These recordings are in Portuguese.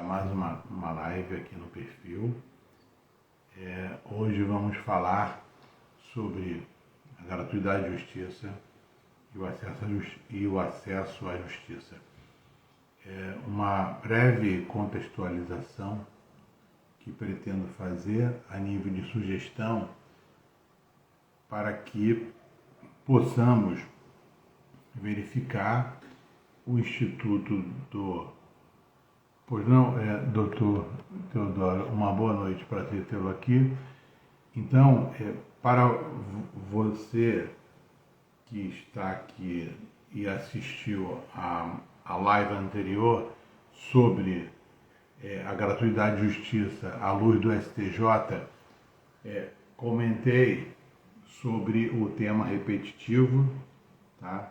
Mais uma live aqui no perfil. Hoje vamos falar sobre a gratuidade de justiça e o acesso à justiça. Uma breve contextualização que pretendo fazer a nível de sugestão para que possamos verificar o Instituto do... Pois não, doutor Teodoro, uma boa noite, prazer tê-lo aqui. Então, para você que está aqui e assistiu a live anterior sobre a gratuidade de justiça à luz do STJ, comentei sobre o tema repetitivo, tá?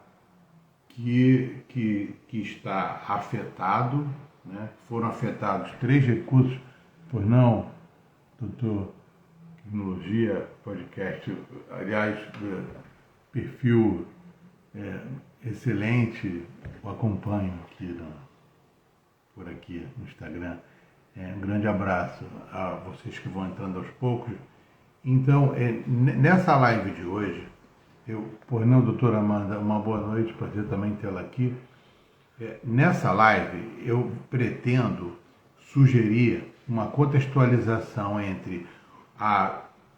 que está afetado, né? Foram afetados 3 recursos, pois não, doutor, Tecnologia, podcast, aliás, perfil excelente, o acompanho aqui por aqui no Instagram. Um grande abraço a vocês que vão entrando aos poucos. Então, nessa live de hoje, pois não, doutora Amanda, uma boa noite, prazer também tê-la aqui. Nessa live, eu pretendo sugerir uma contextualização entre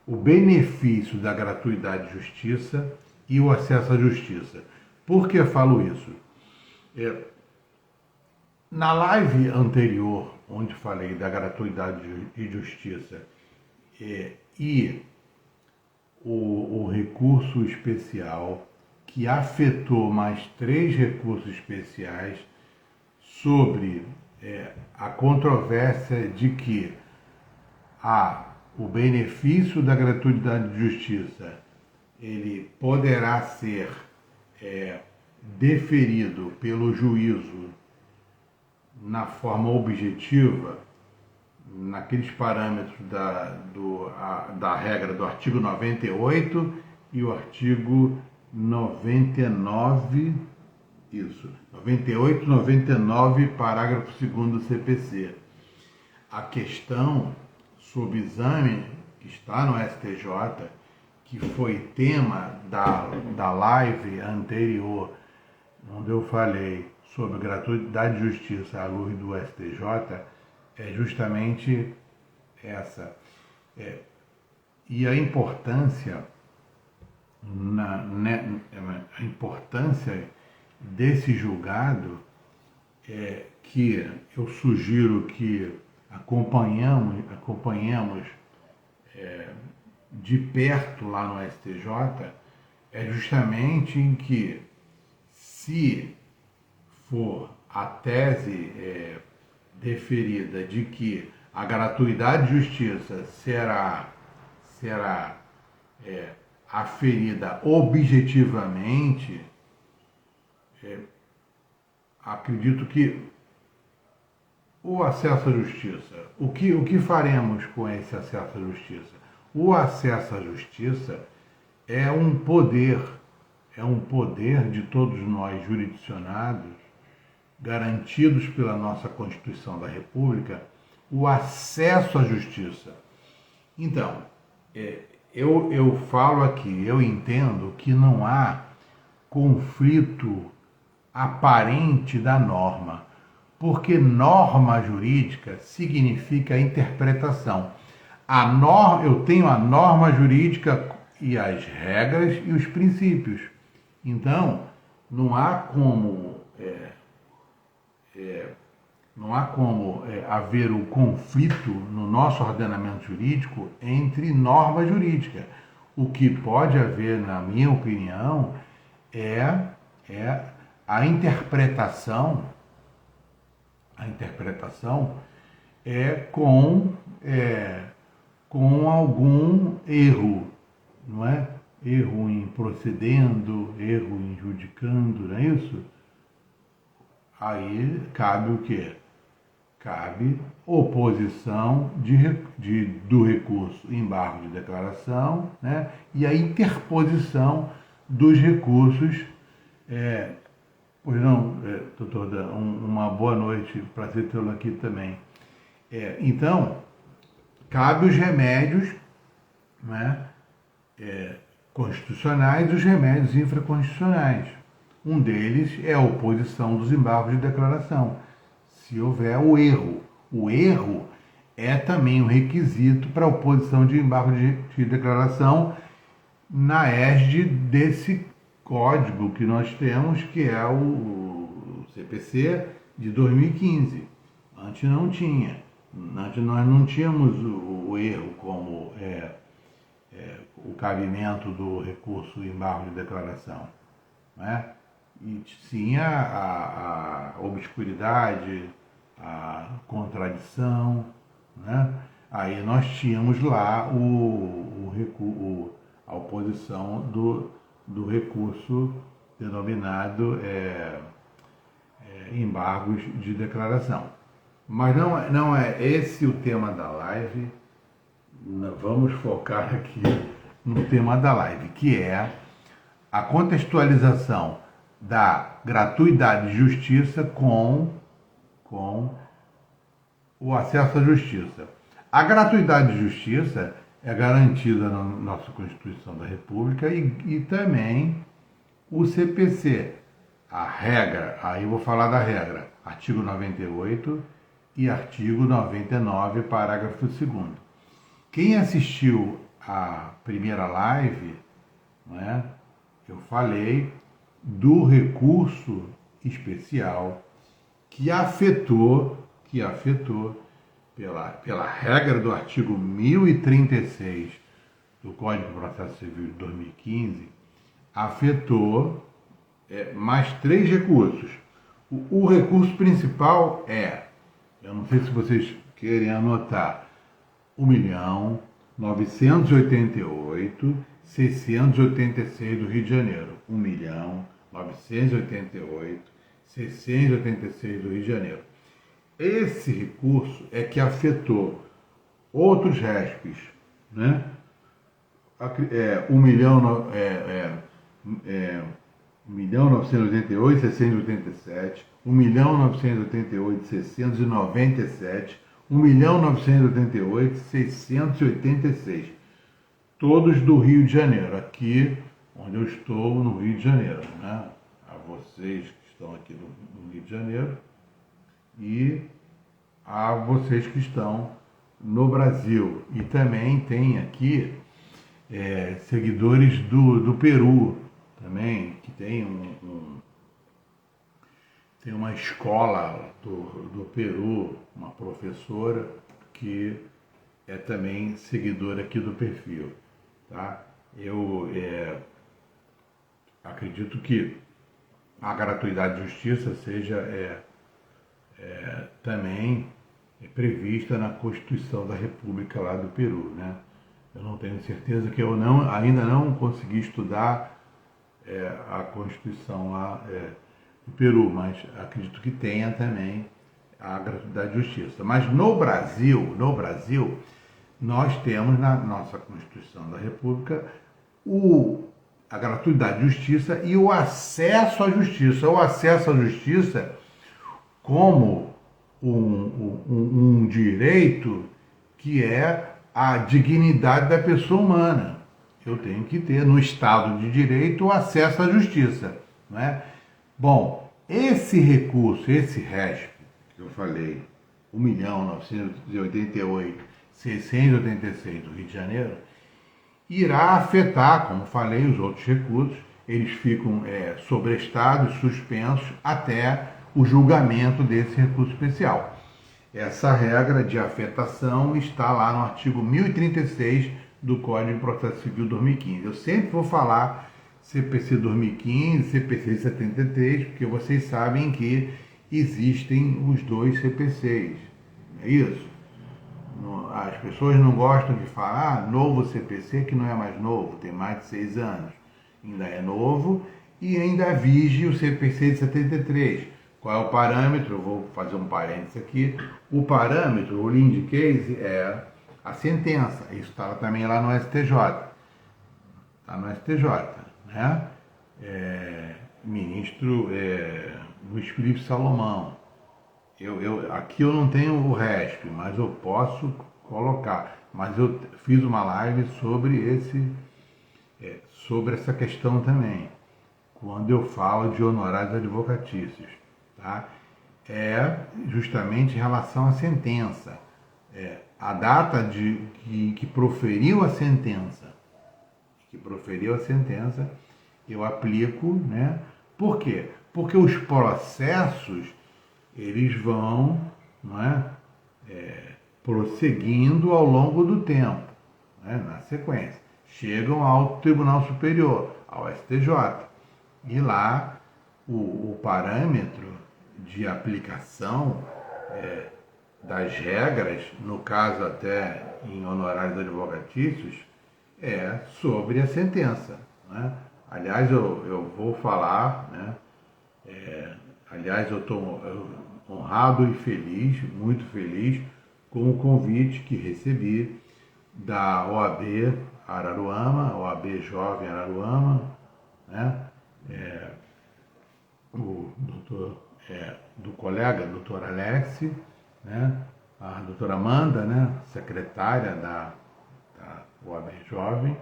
o benefício da gratuidade de justiça e o acesso à justiça. Por que falo isso? Na live anterior, onde falei da gratuidade de justiça e o recurso especial, que afetou mais 3 recursos especiais sobre a controvérsia de que o benefício da gratuidade de justiça ele poderá ser deferido pelo juízo na forma objetiva, naqueles parâmetros da regra do artigo 98 e o artigo 98, 99, parágrafo 2º do CPC. A questão sob exame que está no STJ, que foi tema da live anterior, onde eu falei sobre gratuidade de justiça à luz do STJ, é justamente essa. E a importância desse julgado que eu sugiro que acompanhamos de perto lá no STJ, é justamente em que, se for a tese deferida de que a gratuidade de justiça será aferida objetivamente, acredito que o acesso à justiça, o que faremos com esse acesso à justiça? O acesso à justiça é um poder de todos nós jurisdicionados, garantidos pela nossa Constituição da República, o acesso à justiça. Então, eu falo aqui, eu entendo que não há conflito aparente da norma, porque norma jurídica significa interpretação. Eu tenho a norma jurídica e as regras e os princípios. Então, não há como haver o conflito no nosso ordenamento jurídico entre norma jurídica. O que pode haver, na minha opinião, é a interpretação com algum erro, não é? Erro em procedendo, erro em judicando, não é isso? Aí cabe o quê? Cabe oposição do recurso em embargo de declaração, né? E a interposição dos recursos. Pois não, doutor, uma boa noite, prazer tê-lo aqui também. Então, cabe os remédios, né, constitucionais e os remédios infraconstitucionais. Um deles é a oposição dos embargos de declaração, se houver o erro. O erro é também um requisito para a oposição de embargo de declaração na égide desse código que nós temos, que é o CPC de 2015. Antes não tinha. Antes nós não tínhamos o erro como o cabimento do recurso embargo de declaração, né? E sim a obscuridade, a contradição, né? Aí nós tínhamos lá a oposição do recurso denominado embargos de declaração. Mas não é esse o tema da live. Vamos focar aqui no tema da live, que é a contextualização da gratuidade de justiça com o acesso à justiça. A gratuidade de justiça é garantida na nossa Constituição da República e também o CPC. A regra, aí eu vou falar da regra, artigo 98 e artigo 99, parágrafo 2º. Quem assistiu à primeira live, né, eu falei do recurso especial que afetou pela regra do artigo 1036 do Código de Processo Civil de 2015, afetou mais 3 recursos. O recurso principal eu não sei se vocês querem anotar, 1.988.686 do Rio de Janeiro. 1.988.686 do Rio de Janeiro. Esse recurso é que afetou outros RESPs, né? 1.988.687, 1.988.697, 1.988.686, todos do Rio de Janeiro, aqui onde eu estou no Rio de Janeiro, né? A vocês que estão aqui no Rio de Janeiro e a vocês que estão no Brasil. E também tem aqui seguidores do Peru também, que tem tem uma escola do Peru, uma professora que é também seguidora aqui do perfil, tá? Eu acredito que a gratuidade de justiça seja também prevista na Constituição da República lá do Peru, né? Eu não tenho certeza, que eu ainda não consegui estudar a Constituição lá do Peru, mas acredito que tenha também a gratuidade de justiça. Mas no Brasil, nós temos na nossa Constituição da República a gratuidade de justiça e o acesso à justiça. O acesso à justiça como um direito que é a dignidade da pessoa humana. Eu tenho que ter, no Estado de Direito, o acesso à justiça, não é? Bom, esse recurso, esse RESP, que eu falei, 1.988.686 do Rio de Janeiro, irá afetar, como falei, os outros recursos. Eles ficam sobrestados, suspensos, até o julgamento desse recurso especial. Essa regra de afetação está lá no artigo 1036 do Código de Processo Civil 2015. Eu sempre vou falar CPC 2015, CPC 73, porque vocês sabem que existem os dois CPCs, não é isso? As pessoas não gostam de falar novo CPC, que não é mais novo, tem mais de 6 anos. Ainda é novo e ainda vige o CPC de 73. Qual é o parâmetro? Eu vou fazer um parênteses aqui. O parâmetro, o lead case, é a sentença. Isso está também lá no STJ. Está no STJ, né? Ministro Luiz Felipe Salomão. Aqui eu não tenho o RESP, mas eu posso colocar. Mas eu fiz uma live sobre essa questão também, quando eu falo de honorários advocatícios, tá? É justamente em relação à sentença. A data que proferiu a sentença, eu aplico, né? Por quê? Porque os processos, eles vão, não é, prosseguindo ao longo do tempo, né, na sequência. Chegam ao Tribunal Superior, ao STJ. E lá o parâmetro de aplicação das regras, no caso até em honorários advocatícios, é sobre a sentença, né? Aliás, eu vou falar, né? Aliás, eu estou honrado e feliz, muito feliz, com o convite que recebi da OAB Araruama, OAB Jovem Araruama, né? Do colega, doutor Alex, né? A doutora Amanda, né? Secretária da OAB Jovem,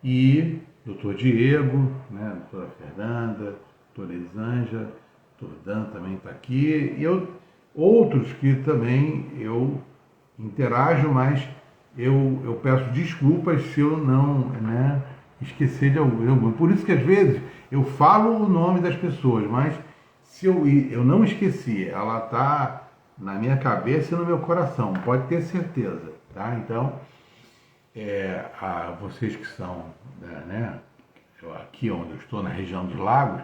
e doutor Diego, né? Doutora Fernanda, doutora Elisângela, doutor Dan também está aqui, e outros que também eu interajo, mas eu peço desculpas se eu não, né, esquecer de algum. Por isso que às vezes eu falo o nome das pessoas, mas se eu não esqueci, ela está na minha cabeça e no meu coração, pode ter certeza, tá? Então, vocês que são, né, aqui onde eu estou, na região dos lagos,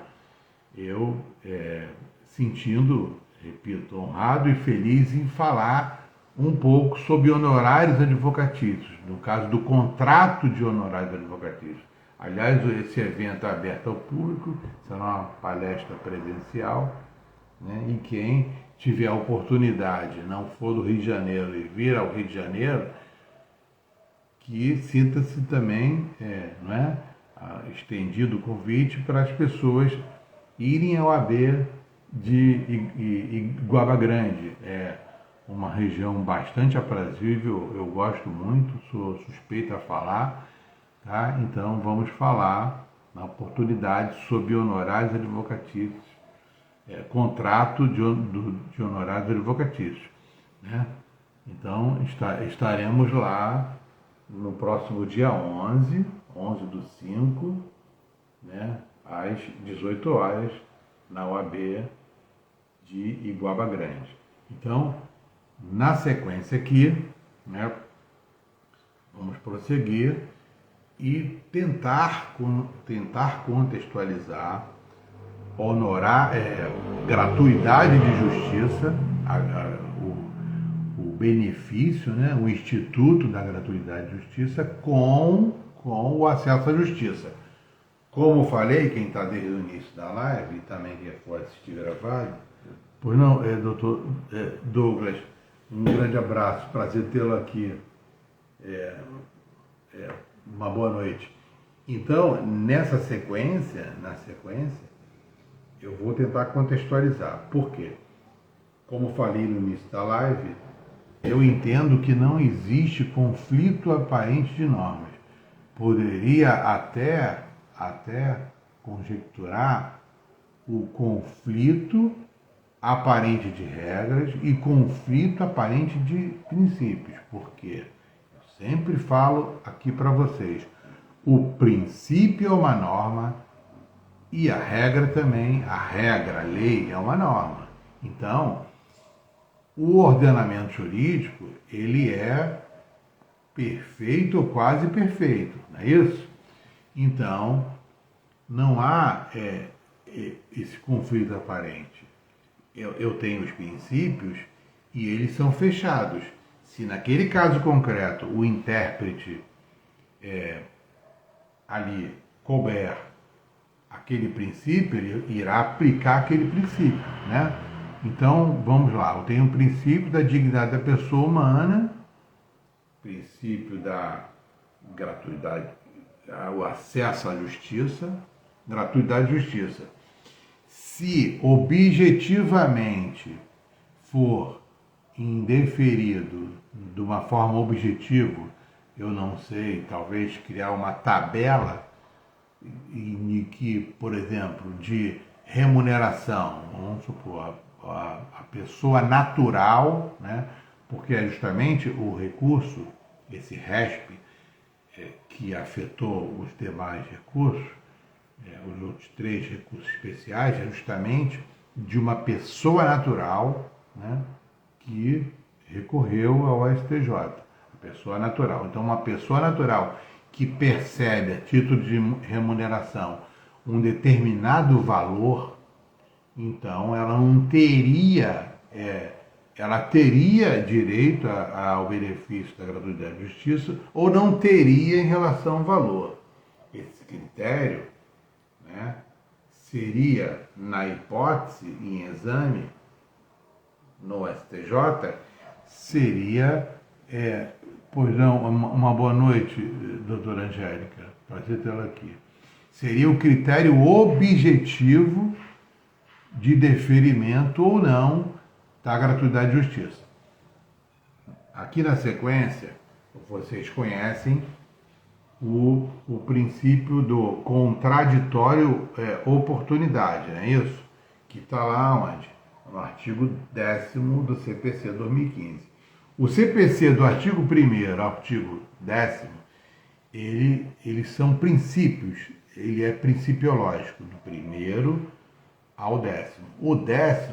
eu sentindo, repito, honrado e feliz em falar um pouco sobre honorários advocatícios, no caso do contrato de honorários advocatícios. Aliás, esse evento é aberto ao público, será uma palestra presencial, né? E quem tiver a oportunidade, não for do Rio de Janeiro e vir ao Rio de Janeiro, que sinta-se também, não é, estendido o convite para as pessoas irem ao AB de Iguaba Grande. É uma região bastante aprazível, eu gosto muito, sou suspeito a falar, tá? Então vamos falar na oportunidade sobre honorários advocatícios, contrato de honorários advocatícios, né? Então estaremos lá no próximo dia 11 do 5, né, às 18 horas, na OAB de Iguaba Grande. Então, na sequência aqui, né, vamos prosseguir e tentar contextualizar, gratuidade de justiça, o benefício, né, o instituto da gratuidade de justiça com o acesso à justiça. Como falei, quem está desde o início da live e também quem for assistir gravado, pois não, doutor Douglas, um grande abraço, prazer tê-lo aqui, uma boa noite. Então, na sequência, eu vou tentar contextualizar. Por quê? Como falei no início da live, eu entendo que não existe conflito aparente de normas. Poderia até conjecturar o conflito aparente de regras e conflito aparente de princípios, porque eu sempre falo aqui para vocês, o princípio é uma norma e a regra também, a lei é uma norma. Então, o ordenamento jurídico, ele é perfeito ou quase perfeito, não é isso? Então, não há esse conflito aparente. Eu tenho os princípios e eles são fechados. Se naquele caso concreto o intérprete ali couber aquele princípio, ele irá aplicar aquele princípio, né? Então, vamos lá. Eu tenho o princípio da dignidade da pessoa humana, princípio da gratuidade, o acesso à justiça, gratuidade e justiça. Se objetivamente for indeferido de uma forma objetiva, eu não sei, talvez criar uma tabela em que, por exemplo, de remuneração, vamos supor, a pessoa natural, né? Porque é justamente o recurso, esse RESP, que afetou os demais recursos, os outros 3 recursos especiais, é justamente de uma pessoa natural, né, que recorreu ao STJ. A pessoa natural. Então, uma pessoa natural que percebe a título de remuneração um determinado valor, então ela não teria, ela teria direito ao benefício da gratuidade de justiça ou não teria em relação ao valor. Esse critério, né, seria, na hipótese, em exame, no STJ, seria, pois não, uma boa noite, doutora Angélica, prazer tê-la aqui. Seria o critério objetivo de deferimento ou não da gratuidade de justiça. Aqui na sequência, vocês conhecem o princípio do contraditório oportunidade, não é isso? Que está lá onde? No artigo 10º do CPC 2015. O CPC do artigo 1º ao artigo 10º, eles são princípios, ele é principiológico, do 1º ao 10º. O 10º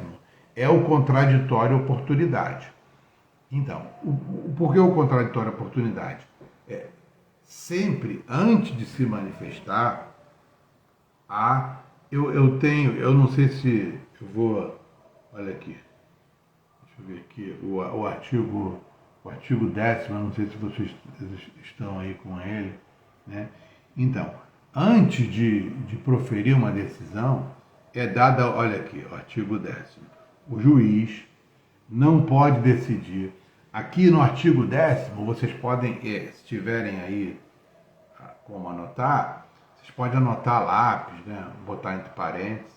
é o contraditório oportunidade. Então, por que o contraditório oportunidade? Sempre, antes de se manifestar, eu não sei se eu vou, olha aqui, deixa eu ver aqui, o artigo 10º, eu não sei se vocês estão aí com ele, né? Então, antes de proferir uma decisão, é dada, olha aqui, o artigo 10º, o juiz não pode decidir. Aqui no artigo 10º, vocês podem, se tiverem aí como anotar, vocês podem anotar lápis, né? Botar entre parênteses.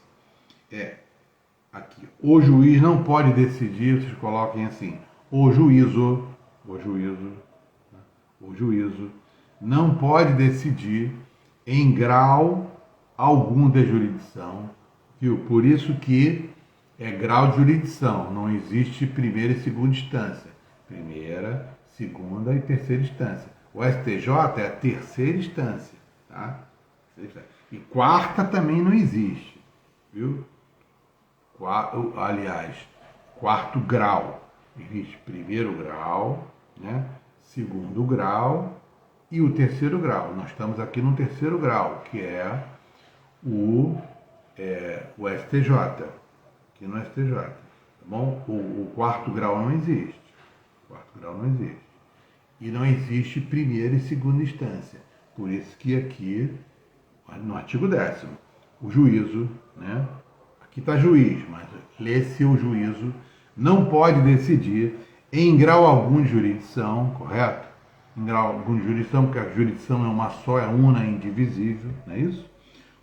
Aqui, o juiz não pode decidir, vocês coloquem assim, o juízo não pode decidir em grau algum de jurisdição, viu? Por isso que é grau de jurisdição, não existe primeira e segunda instância. Primeira, segunda e terceira instância. O STJ é a terceira instância, tá? E quarta também não existe, viu? Aliás, quarto grau. Existe primeiro grau, né? Segundo grau e o terceiro grau. Nós estamos aqui no terceiro grau, que é o STJ, aqui no STJ, tá bom? O quarto grau não existe. E não existe primeira e segunda instância. Por isso que aqui, no artigo 10º, o juízo, né? Aqui está juiz, mas lê-se o juízo, não pode decidir em grau algum de jurisdição, correto? Em grau algum de jurisdição, porque a jurisdição é uma só, é una, indivisível, não é isso?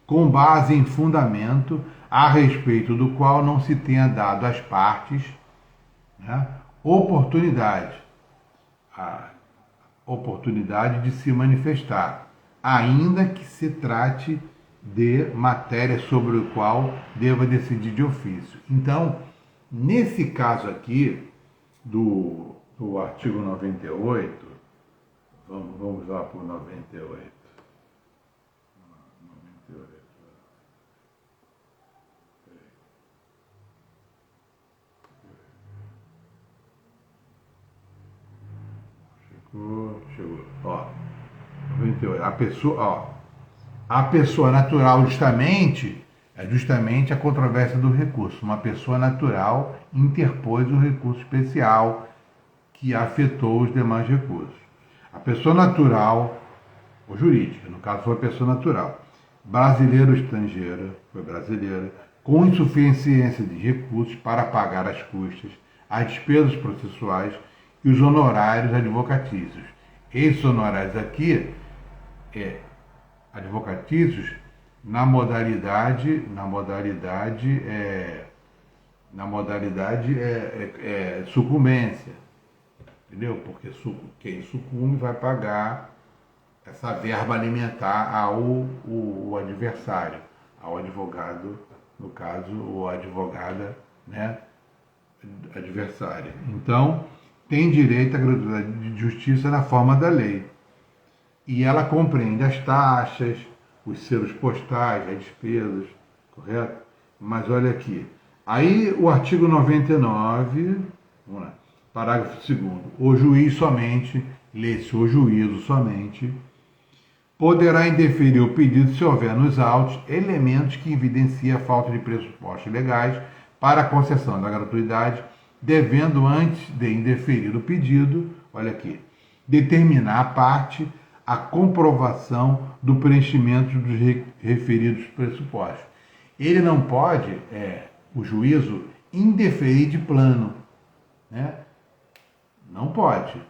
Com base em fundamento a respeito do qual não se tenha dado às partes, né, a oportunidade de se manifestar, ainda que se trate de matéria sobre o qual deva decidir de ofício. Então, nesse caso aqui do artigo 98, vamos lá para o 98. Chegou. Ó, 98. A pessoa natural justamente a controvérsia do recurso. Uma pessoa natural interpôs o recurso especial que afetou os demais recursos. A pessoa natural, ou jurídica, no caso foi a pessoa natural, brasileira ou estrangeira, foi brasileira, com insuficiência de recursos para pagar as custas, as despesas processuais e os honorários advocatícios. Esses honorários aqui, advocatícios, na modalidade na modalidade sucumbência, entendeu? Porque quem sucumbe vai pagar essa verba alimentar o adversário, ao advogado, no caso, ou advogada, né, adversária. Então, tem direito à gratuidade de justiça na forma da lei. E ela compreende as taxas, os selos postais, as despesas, correto? Mas olha aqui. Aí o artigo 99, vamos lá, parágrafo 2º. O juiz somente, lê-se o juízo somente, poderá indeferir o pedido se houver nos autos elementos que evidenciem a falta de pressupostos legais para a concessão da gratuidade, devendo, antes de indeferir o pedido, olha aqui, determinar a parte a comprovação do preenchimento dos referidos pressupostos. Ele não pode, o juízo, indeferir de plano, né? Não pode.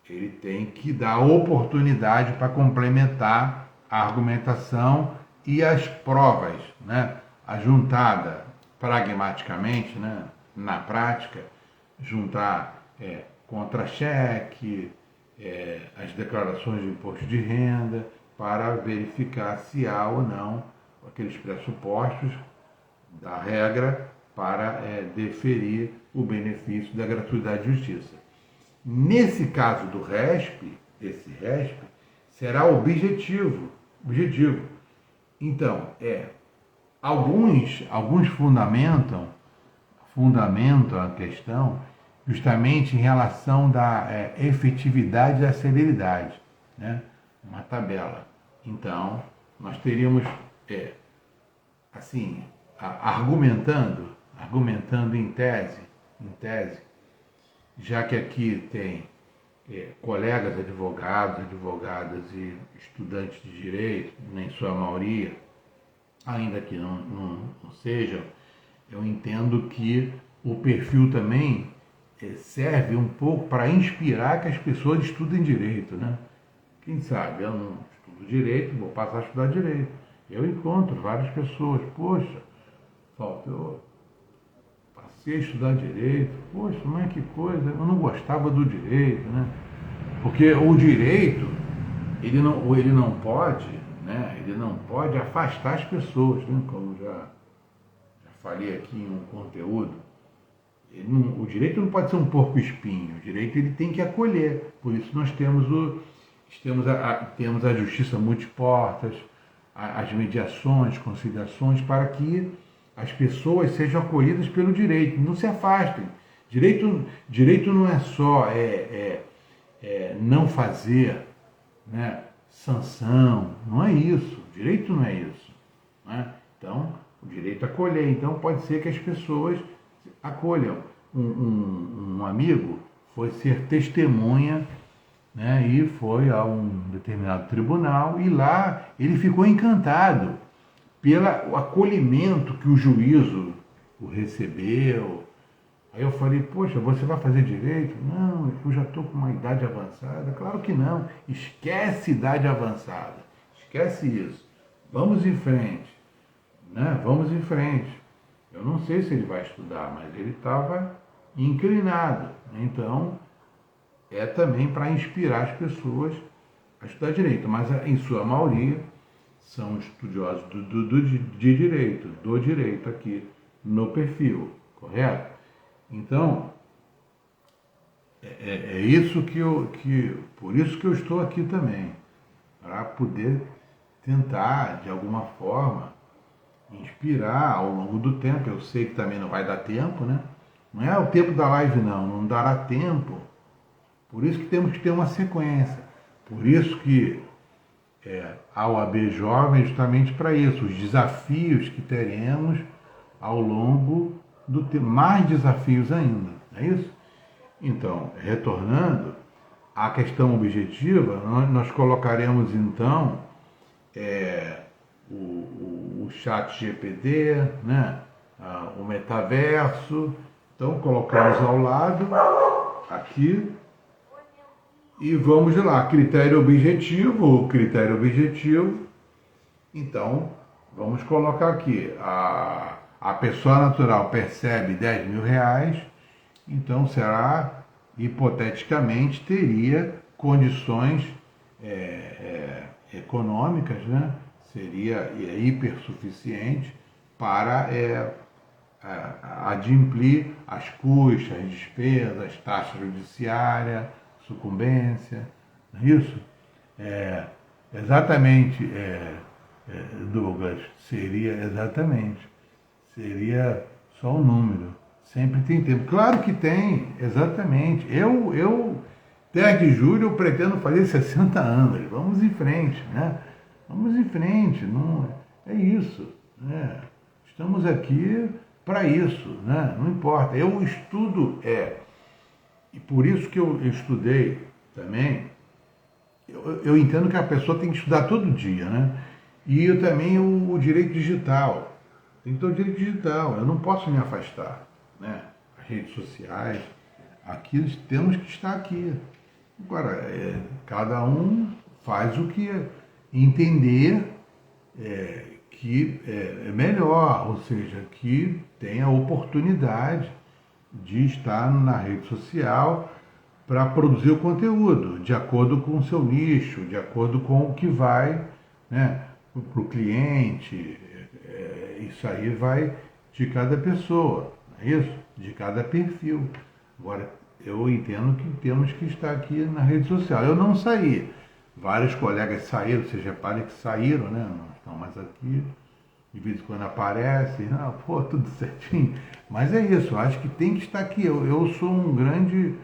Ele tem que dar oportunidade para complementar a argumentação e as provas, né? Ajuntada pragmaticamente, né? Na prática, juntar contra-cheque, as declarações de imposto de renda, para verificar se há ou não aqueles pressupostos da regra para deferir o benefício da gratuidade de justiça. Nesse caso do RESP, desse RESP, será objetivo. Então, alguns fundamentam a questão justamente em relação da efetividade e da celeridade, né? Uma tabela. Então, nós teríamos, assim, argumentando em tese, já que aqui tem colegas advogados, advogadas e estudantes de direito, em sua maioria, ainda que não sejam, eu entendo que o perfil também serve um pouco para inspirar que as pessoas estudem direito, né? Quem sabe, eu não estudo direito, vou passar a estudar direito. Eu encontro várias pessoas, poxa, eu passei a estudar direito, poxa, mas que coisa, eu não gostava do direito, né? Porque o direito, ele não pode, né? Ele não pode afastar as pessoas, né? Como já falei aqui em um conteúdo. O direito não pode ser um porco-espinho, o direito ele tem que acolher. Por isso nós temos a justiça multiportas, as mediações, conciliações, para que as pessoas sejam acolhidas pelo direito, não se afastem. Direito não é só não fazer, né, sanção, não é isso. Direito não é isso, né? Então, o direito é acolher. Então, pode ser que as pessoas acolham. Um amigo foi ser testemunha, né, e foi a um determinado tribunal, e lá ele ficou encantado pelo acolhimento que o juízo o recebeu. Aí eu falei, poxa, você vai fazer direito? Não, eu já estou com uma idade avançada. Claro que não, esquece idade avançada, esquece isso. Vamos em frente, né? Vamos em frente. Eu não sei se ele vai estudar, mas ele estava inclinado. Então, também para inspirar as pessoas a estudar direito, mas em sua maioria são estudiosos de direito, do direito aqui no perfil, correto? Então, isso por isso que eu estou aqui também, para poder tentar, de alguma forma, inspirar ao longo do tempo. Eu sei que também não vai dar tempo, né? Não é o tempo da live, não dará tempo. Por isso que temos que ter uma sequência. Por isso que a OAB Jovem é justamente para isso, os desafios que teremos ao longo do tempo, mais desafios ainda, não é isso? Então, retornando à questão objetiva, nós colocaremos então o chat GPT, né? O metaverso. Então, colocamos ao lado, aqui, e vamos lá, critério objetivo. Então, vamos colocar aqui a pessoa natural percebe R$ 10.000, então será, hipoteticamente, teria condições econômicas, né? Seria hipersuficiente para adimplir as custas, as despesas, taxa judiciária, sucumbência, não é isso? Exatamente, Douglas, seria só um número. Sempre tem tempo. Claro que tem, exatamente. Eu 10 de julho, eu pretendo fazer 60 anos. Vamos em frente, né? Vamos em frente. Não, é isso, né? Estamos aqui para isso, né? Não importa. Eu estudo, e por isso que eu estudei também. Eu entendo que a pessoa tem que estudar todo dia, né? E eu também o direito digital. Tem que ter o direito digital. Eu não posso me afastar, né? As redes sociais. Aqui temos que estar aqui. Agora, cada um faz o que entender que é melhor, ou seja, que tem a oportunidade de estar na rede social para produzir o conteúdo, de acordo com o seu nicho, de acordo com o que vai, né, para o cliente. Isso aí vai de cada pessoa, não é isso? De cada perfil. Agora, eu entendo que temos que estar aqui na rede social. Eu não saí. Vários colegas saíram, vocês reparem que saíram, né? Não estão mais aqui. De vez em quando aparecem, tudo certinho. Mas é isso, eu acho que tem que estar aqui. Eu sou um grande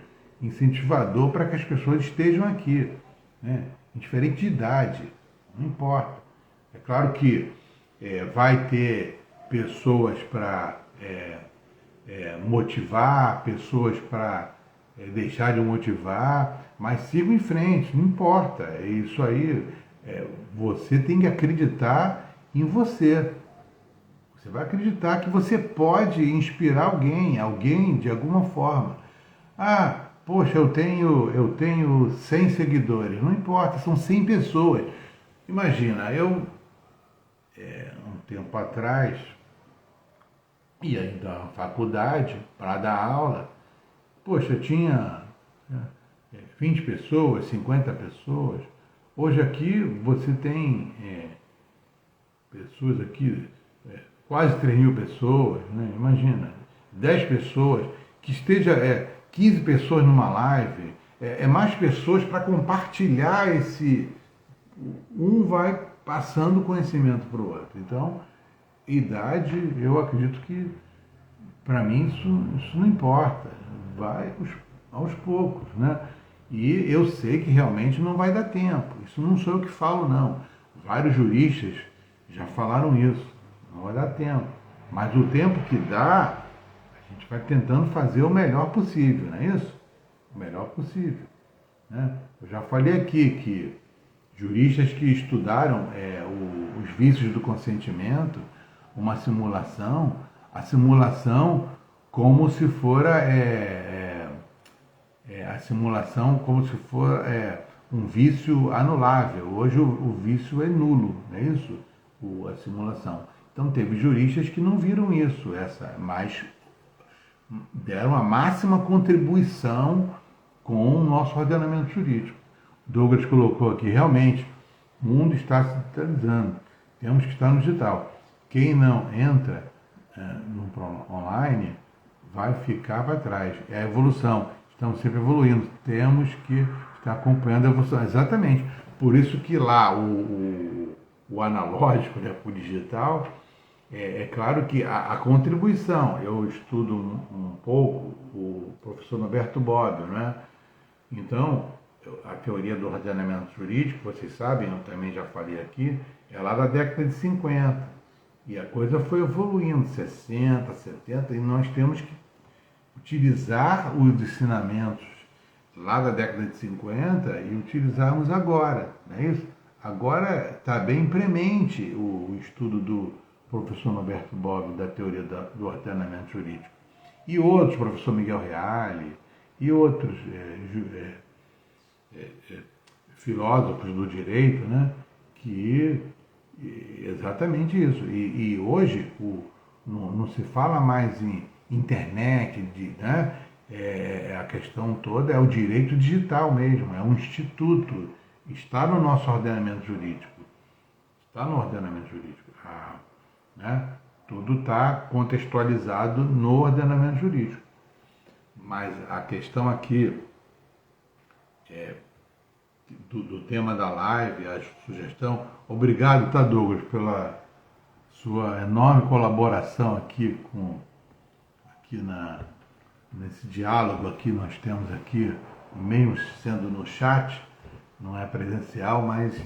incentivador para que as pessoas estejam aqui, né? Indiferente de idade, não importa. É claro que vai ter pessoas para motivar, pessoas para deixar de motivar, mas siga em frente, não importa. É isso aí, você tem que acreditar em você. Você vai acreditar que você pode inspirar alguém de alguma forma. Ah, poxa, eu tenho 100 seguidores. Não importa, são 100 pessoas. Imagina, eu, um tempo atrás, ia ainda à faculdade para dar aula. Poxa, tinha 20 pessoas, 50 pessoas. Hoje aqui você tem pessoas aqui, quase 3.000 pessoas, né? Imagina, 10 pessoas, que esteja 15 pessoas numa live, mais pessoas para compartilhar um vai passando conhecimento para o outro. Então, idade, eu acredito que, para mim, isso não importa, vai aos poucos, né? E eu sei que realmente não vai dar tempo, isso não sou eu que falo, não. Vários juristas já falaram isso, não vai dar tempo. Mas o tempo que dá, a gente vai tentando fazer o melhor possível, não é isso? O melhor possível, né? Eu já falei aqui que juristas que estudaram os vícios do consentimento, uma simulação, a simulação como se for a simulação como se for um vício anulável. Hoje o vício é nulo, não é isso? A simulação. Então teve juristas que não viram isso, mas deram a máxima contribuição com o nosso ordenamento jurídico. Douglas colocou aqui, realmente, o mundo está se digitalizando, temos que estar no digital. Quem não entra no online vai ficar para trás. É a evolução, estamos sempre evoluindo, temos que estar acompanhando a evolução. Exatamente, por isso que lá o analógico, né, o digital, é claro que a contribuição, eu estudo um pouco o professor Norberto Bobbio, né? Então, a teoria do ordenamento jurídico, vocês sabem, eu também já falei aqui, é lá da década de 50. E a coisa foi evoluindo, 60, 70, e nós temos que utilizar os ensinamentos lá da década de 50 e utilizarmos agora, não é isso? Agora está bem premente o estudo do professor Norberto Bobbio da teoria do ordenamento jurídico. E outros, professor Miguel Reale, e outros filósofos do direito, né, que exatamente isso. E hoje não se fala mais em internet, né? A questão toda é o direito digital mesmo, é um instituto, está no nosso ordenamento jurídico, está no ordenamento jurídico, né? Tudo está contextualizado no ordenamento jurídico. Mas a questão aqui do tema da live, a sugestão, obrigado, tá, Douglas, pela sua enorme colaboração aqui nesse diálogo aqui nós temos aqui, mesmo sendo no chat, não é presencial, mas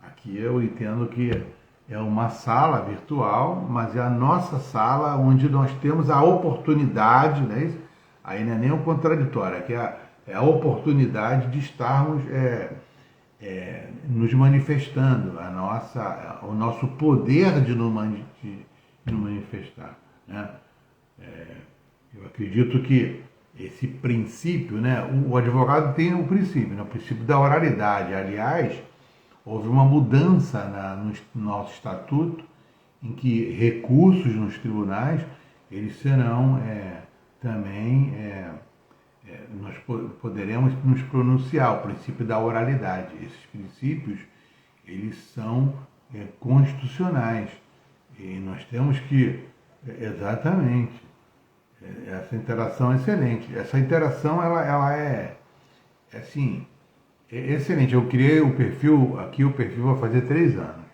aqui eu entendo que é uma sala virtual, mas é a nossa sala onde nós temos a oportunidade, né? Aí não é nem um contraditório, é a oportunidade de estarmos nos manifestando, o nosso poder de nos manifestar, né? Eu acredito que esse princípio, né, o advogado tem o princípio, né, o princípio da oralidade. Aliás, houve uma mudança no nosso estatuto, em que recursos nos tribunais, eles serão também, nós poderemos nos pronunciar, o princípio da oralidade. Esses princípios, eles são constitucionais. E nós temos que, exatamente, essa interação é excelente. Essa interação, ela é assim, excelente. Eu criei o perfil, aqui o perfil vai fazer 3 anos.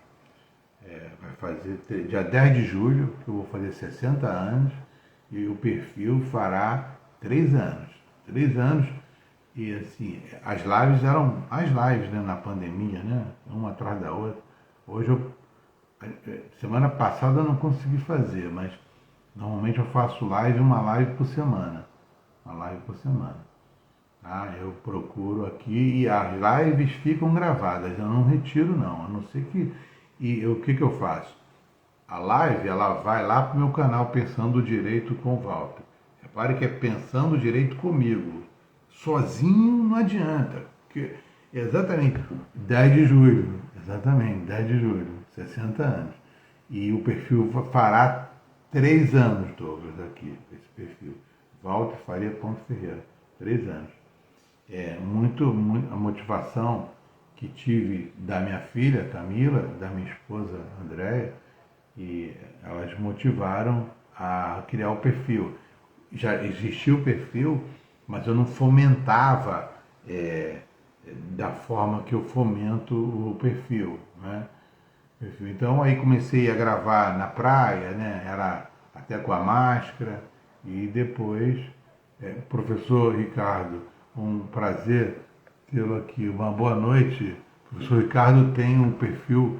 Vai fazer dia 10 de julho, que eu vou fazer 60 anos, e o perfil fará 3 anos. 3 anos, e assim, as lives eram as lives, né, na pandemia, né? Uma atrás da outra. Hoje semana passada eu não consegui fazer, mas normalmente eu faço uma live por semana. Uma live por semana. Tá? Eu procuro aqui e as lives ficam gravadas. Eu não retiro não, a não ser que... E o que eu faço? A live, ela vai lá para o meu canal Pensando Direito com o Walter. Repare que é Pensando Direito comigo. Sozinho não adianta. Porque exatamente 10 de julho. Exatamente, 10 de julho. 60 anos. E o perfil fará 3 anos, Douglas, aqui, esse perfil. Walter Faria Ferreira, 3 anos. Muito a motivação que tive da minha filha, Camila, da minha esposa, Andréia, e elas motivaram a criar o perfil. Já existia o perfil, mas eu não fomentava da forma que eu fomento o perfil, né? Então aí comecei a gravar na praia, né? Era até com a máscara, e depois, professor Ricardo, um prazer tê-lo aqui, uma boa noite. O professor Ricardo tem um perfil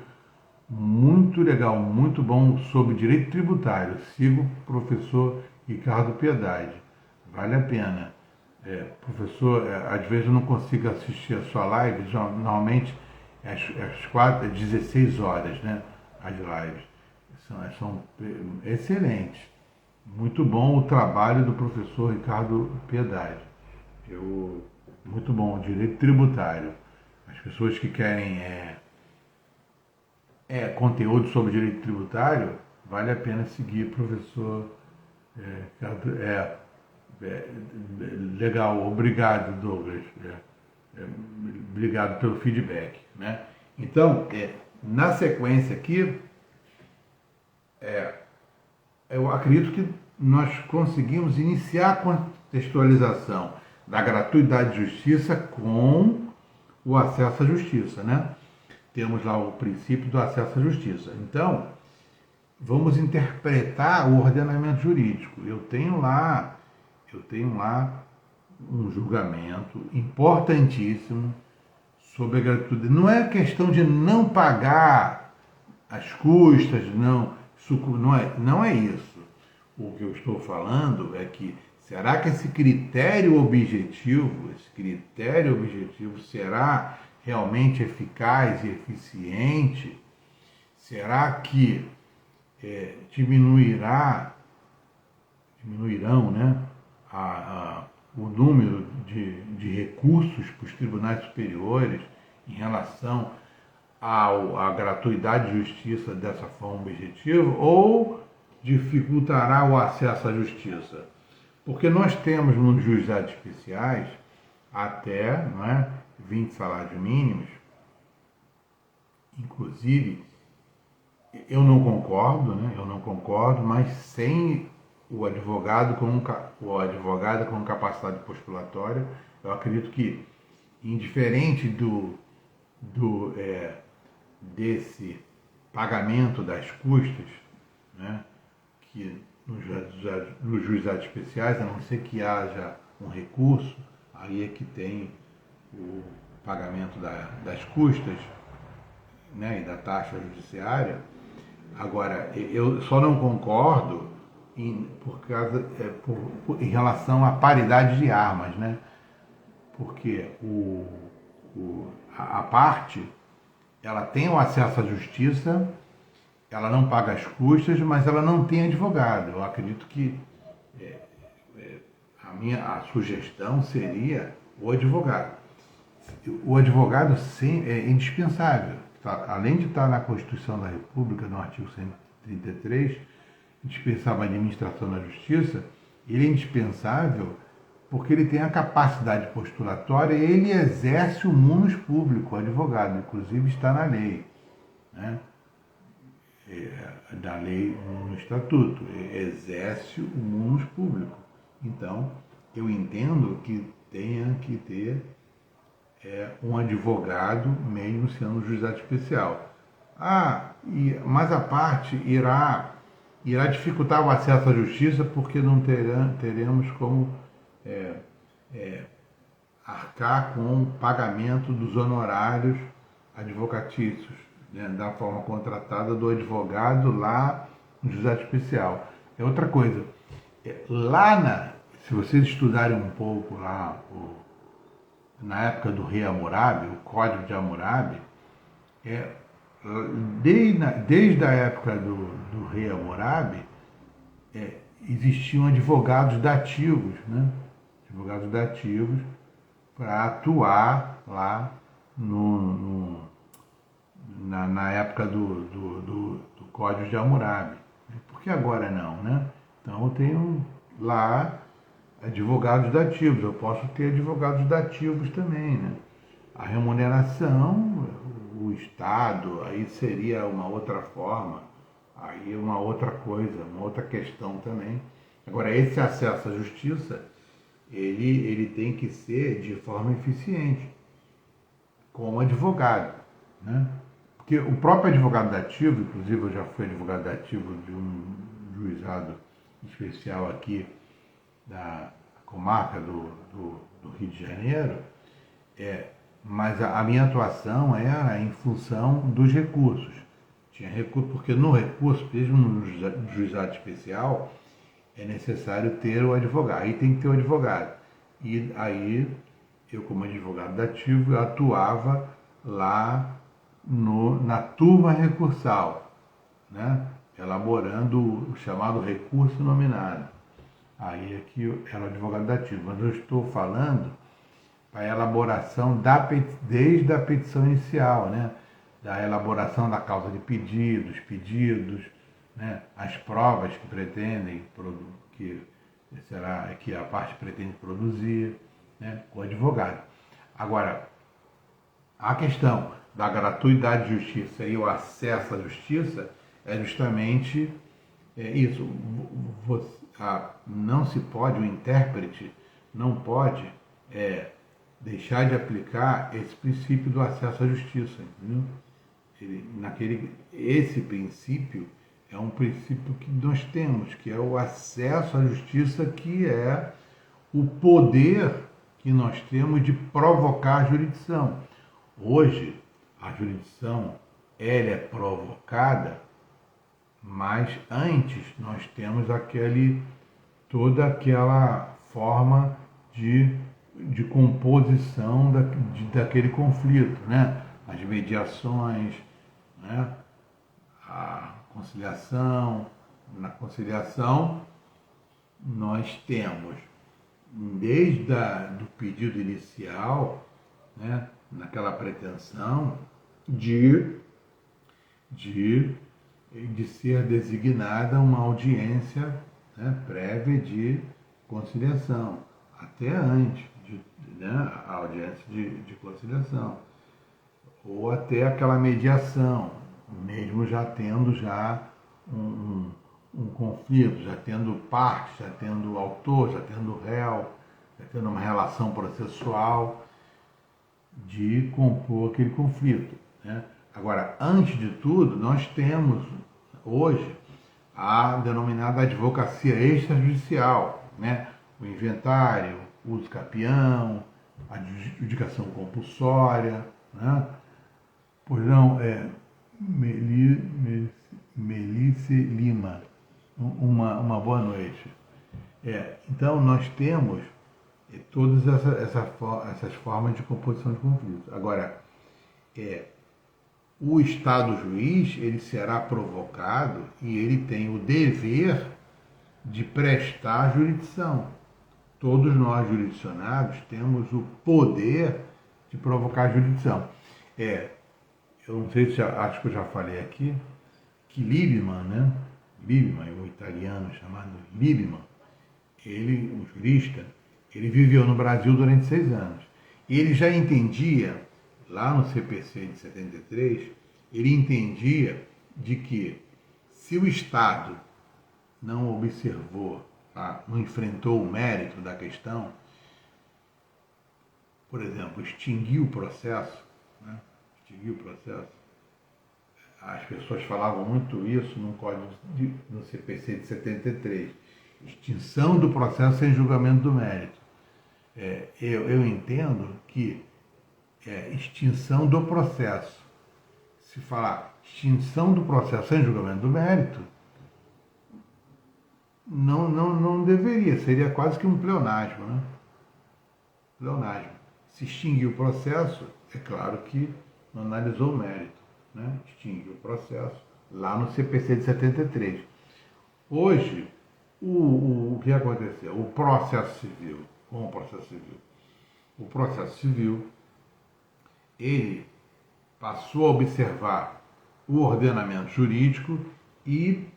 muito legal, muito bom sobre direito tributário. Sigo o professor Ricardo Piedade, vale a pena. Professor, às vezes eu não consigo assistir a sua live, normalmente às 16 horas, né? As lives são excelentes. Muito bom o trabalho do professor Ricardo Piedade. Muito bom, direito tributário. As pessoas que querem conteúdo sobre direito tributário, vale a pena seguir o professor Ricardo. Legal, obrigado, Douglas. Obrigado pelo feedback, né? Então, na sequência aqui, eu acredito que nós conseguimos iniciar a contextualização da gratuidade de justiça com o acesso à justiça, né? Temos lá o princípio do acesso à justiça. Então, vamos interpretar o ordenamento jurídico. Eu tenho lá um julgamento importantíssimo sobre a gratuidade. Não é questão de não pagar as custas, não é isso. O que eu estou falando é que será que esse critério objetivo será realmente eficaz e eficiente? Será que diminuirão, né, o número de recursos para os tribunais superiores em relação à gratuidade de justiça dessa forma objetiva? Ou dificultará o acesso à justiça? Porque nós temos nos juizados especiais até, não é, 20 salários mínimos. Inclusive, eu não concordo, né? Eu não concordo, mas sem o advogado o advogado com capacidade postulatória, eu acredito que, indiferente desse pagamento das custas, né, que nos juizados especiais, a não ser que haja um recurso, aí é que tem o pagamento das custas, né, e da taxa judiciária. Agora, eu só não concordo em relação à paridade de armas, né? Porque a parte, ela tem o acesso à justiça, ela não paga as custas, mas ela não tem advogado. Eu acredito que a sugestão seria o advogado. O advogado sim, é indispensável. Além de estar na Constituição da República, no artigo 133, indispensável à administração da justiça, ele é indispensável porque ele tem a capacidade postulatória e ele exerce o munus público, o advogado, inclusive está na lei, né? Da lei no estatuto, exerce o munus público. Então, eu entendo que tenha que ter um advogado, mesmo sendo um juizado especial. Mas a parte irá dificultar o acesso à justiça porque não teremos como arcar com o pagamento dos honorários advocatícios, né, da forma contratada do advogado lá no juizado especial. É outra coisa. Se vocês estudarem um pouco lá na época do rei Hammurabi, o Código de Hammurabi, desde a época do rei Hammurabi, existiam advogados dativos, né? Advogados dativos para atuar lá na época do Código de Hammurabi. Por que agora não, né? Então eu tenho lá advogados dativos, eu posso ter advogados dativos também, né? A remuneração, o Estado, aí seria uma outra forma, aí uma outra coisa, uma outra questão também. Agora, esse acesso à justiça, ele tem que ser de forma eficiente, como advogado, né? Porque o próprio advogado dativo, inclusive eu já fui advogado dativo de um juizado especial aqui da comarca do Rio de Janeiro, mas a minha atuação era em função dos recursos. Tinha recurso, porque no recurso, mesmo no juizado especial, é necessário ter o advogado. Aí tem que ter o advogado. E aí, eu como advogado dativo, eu atuava lá na turma recursal, né? Elaborando o chamado recurso nominado. Aí é que eu era o advogado dativo. Mas eu estou falando para a elaboração desde a petição inicial, né? Da elaboração da causa de pedidos, né? As provas que pretendem, que a parte pretende produzir, né? Com o advogado. Agora, a questão da gratuidade de justiça e o acesso à justiça é justamente isso. Não se pode, o intérprete não pode deixar de aplicar esse princípio do acesso à justiça, entendeu? Esse princípio é um princípio que nós temos, que é o acesso à justiça, que é o poder que nós temos de provocar a jurisdição. Hoje, a jurisdição ela é provocada, mas antes nós temos toda aquela forma de composição daquele conflito, né? As mediações, né? A conciliação. Na conciliação, nós temos, desde do pedido inicial, né? Naquela pretensão de de ser designada uma audiência, né, prévia de conciliação, até antes, né, a audiência de conciliação, ou até aquela mediação, mesmo já tendo um conflito, já tendo parte, já tendo autor, já tendo réu, já tendo uma relação processual de compor aquele conflito, né? Agora, antes de tudo, nós temos hoje a denominada advocacia extrajudicial, né? O inventário, o uso capião, a adjudicação compulsória, né? Pois não, Melice Lima, uma boa noite. Então, nós temos todas essas formas de composição de conflitos. Agora, o Estado juiz, ele será provocado e ele tem o dever de prestar jurisdição. Todos nós jurisdicionados temos o poder de provocar jurisdição. Eu não sei se acho que eu já falei aqui, que Liebman, né? Liebman, um italiano chamado Liebman, ele, um jurista, ele viveu no Brasil durante 6 anos. E ele já entendia, lá no CPC de 73, ele entendia de que se o Estado não observou, não enfrentou o mérito da questão, por exemplo, extinguiu o processo, né? Extinguiu o processo. As pessoas falavam muito isso no CPC de 73. Extinção do processo sem julgamento do mérito. Eu entendo que extinção do processo. Se falar extinção do processo sem julgamento do mérito, não deveria, seria quase que um pleonasmo, né? Pleonasmo. Se extinguir o processo, é claro que não analisou o mérito, né? Extinguiu o processo lá no CPC de 73. Hoje, o que aconteceu? O processo civil, com o processo civil, o processo civil, ele passou a observar o ordenamento jurídico e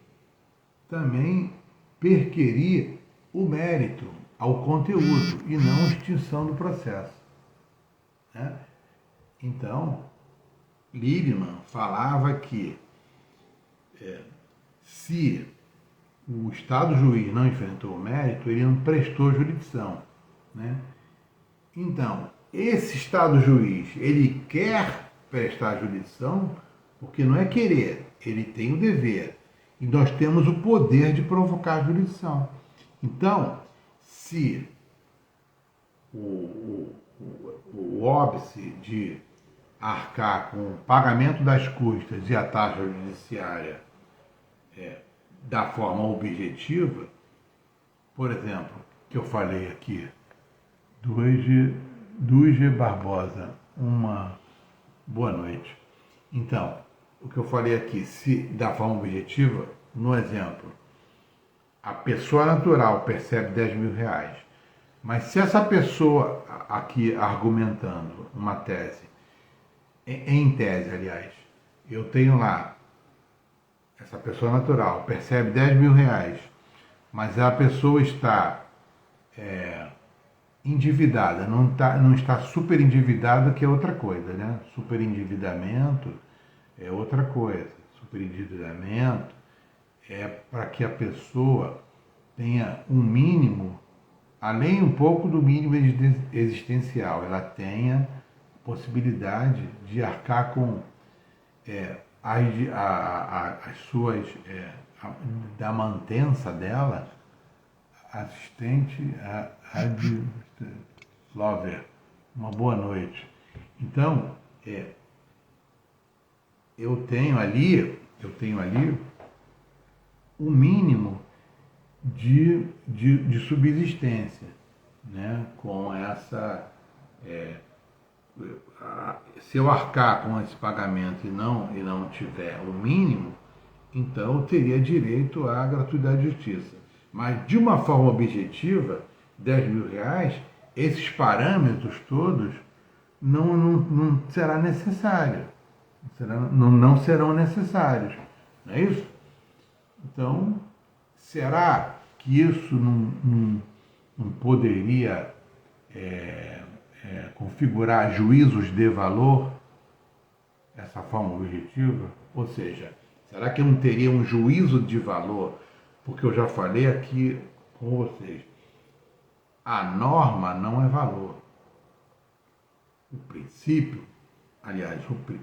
também perquerir o mérito ao conteúdo e não a extinção do processo, né? Então, Liebman falava que se o Estado juiz não enfrentou o mérito, ele não prestou jurisdição, né? Então, esse Estado juiz, ele quer prestar jurisdição porque não é querer, ele tem o dever. E nós temos o poder de provocar jurisdição. Então, se o óbice de arcar com o pagamento das custas e a taxa judiciária da forma objetiva, por exemplo, que eu falei aqui, Duige Barbosa, uma boa noite. Então, o que eu falei aqui, se da forma objetiva, no exemplo, a pessoa natural percebe 10 mil reais, mas se essa pessoa aqui argumentando uma tese, em tese, aliás, eu tenho lá, essa pessoa natural percebe 10 mil reais, mas a pessoa está endividada, não está super endividada, que é outra coisa, né? Super endividamento é outra coisa. Super endividamento é para que a pessoa tenha um mínimo, além um pouco do mínimo existencial, ela tenha possibilidade de arcar com as suas, da mantença dela, assistente Lover, uma boa noite. Então, eu tenho ali o mínimo de subsistência, né? Com essa, se eu arcar com esse pagamento e não tiver o mínimo, então eu teria direito à gratuidade de justiça. Mas de uma forma objetiva, 10 mil reais, esses parâmetros todos não será necessário. Não serão necessários. não é isso? Então, será que isso não poderia configurar juízos de valor, essa forma objetiva? Ou seja, será que eu não teria um juízo de valor? Porque eu já falei aqui com vocês, a norma não é valor. O princípio, aliás,